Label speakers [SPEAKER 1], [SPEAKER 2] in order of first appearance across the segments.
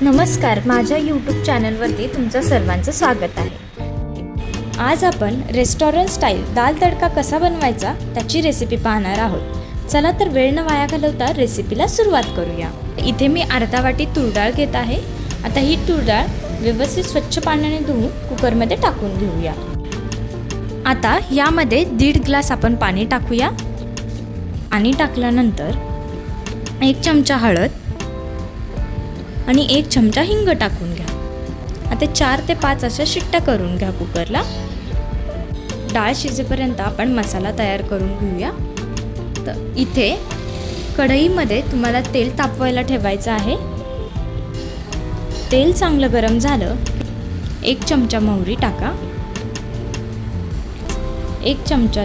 [SPEAKER 1] नमस्कार, माझ्या यूट्यूब चॅनलवरती तुमचं सर्वांचं स्वागत आहे। आज आपण रेस्टॉरंट स्टाईल दाल तडका कसा बनवायचा त्याची रेसिपी पाहणार आहोत। चला तर वेळ न वाया घालवता रेसिपीला सुरुवात करूया। इथे मी अर्धा वाटी तूर डाळ घेत आहे। आता ही तूर डाळ व्यवस्थित स्वच्छ पाण्याने धुवून कुकरमध्ये टाकून घेऊया। आता यामध्ये 1.5 ग्लास आपण पाणी टाकूया। पाणी टाकल्यानंतर 1 चमचा हळद आणि 1 चमचा हिंग टाकून घ्या। आता 4 ते 5 अशा शिट्ट्या करून घ्या कुकरला। डाळ शिजेपर्यंत आपण मसाला तयार करून घेऊया। तर इथे कढईमध्ये तुम्हाला तेल तापवायला ठेवायचं आहे। तेल चांगलं गरम झालं, 1 चमचा मोहरी टाका, 1 चमचा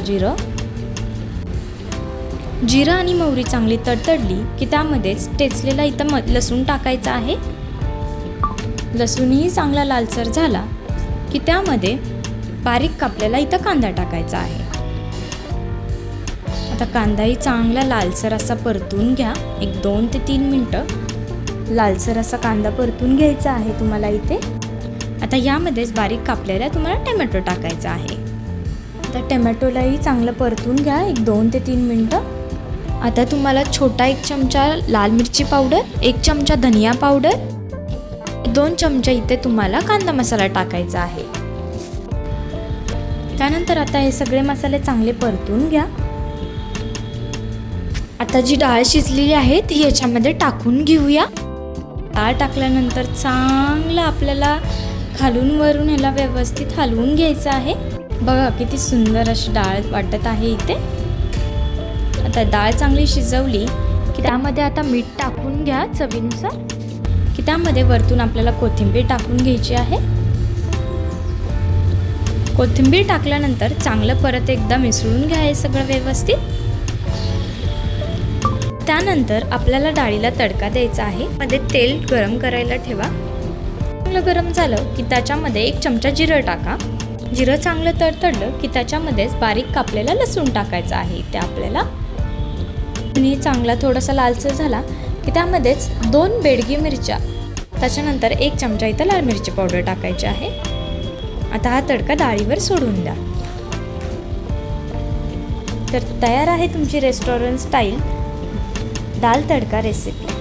[SPEAKER 1] जिरं आणि मोहरी चांगली तडतडली की त्यामध्येच टेचलेला इथं लसूण टाकायचा आहे। लसूणही चांगला लालसर झाला की त्यामध्ये बारीक कापलेला इथं कांदा टाकायचा आहे। आता कांदाही चांगला लालसर असा परतून घ्या। 2 ते 3 मिनिटं लालसर असा कांदा परतून घ्यायचा आहे तुम्हाला इथे। आता यामध्येच बारीक कापलेला तुम्हाला टोमॅटो टाकायचा आहे। आता टोमॅटोलाही चांगलं परतून घ्या 2 ते 3 मिनिटं। आता तुम्हाला छोटा 1 चमचा लाल मिरची पावडर, 1 चमचा धनिया पावडर, 2 चमचा इथे तुम्हाला कांदा मसाला टाकायचा आहे। त्यानंतर आता हे सगळे मसाले चांगले परतून घ्या। आता जी डाळ शिजलेली आहे ती याच्यामध्ये टाकून घेऊया। डाळ टाकल्यानंतर चांगलं आपल्याला खालून वरून ह्याला व्यवस्थित हलवून घ्यायचं आहे। बघा किती सुंदर अशी डाळ वाटत आहे इथे। आता डाळ चांगली शिजवली की त्यामध्ये आता मीठ टाकून घ्या चवीनुसार, की त्यामध्ये वरतून आपल्याला कोथिंबीर टाकून घ्यायची आहे। कोथिंबीर टाकल्यानंतर चांगलं परत एकदा मिसळून घ्या हे सगळं व्यवस्थित। त्यानंतर आपल्याला डाळीला तडका द्यायचा आहे। मध्ये तेल गरम करायला ठेवा। चांगलं गरम झालं की त्याच्यामध्ये 1 चमचा जिरं टाका। जिरं चांगलं तडतडलं की त्याच्यामध्येच बारीक कापलेला लसूण टाकायचा आहे इथे आपल्याला। आणि चांगला थोडासा लालसर झाला की त्यामध्येच 2 बेडगी मिरच्या, त्याच्यानंतर 1 चमचा इथं लाल मिरची पावडर टाकायची आहे। आता हा तडका डाळीवर सोडून द्या। तर तयार आहे तुमची रेस्टॉरंट स्टाईल दाल तडका रेसिपी।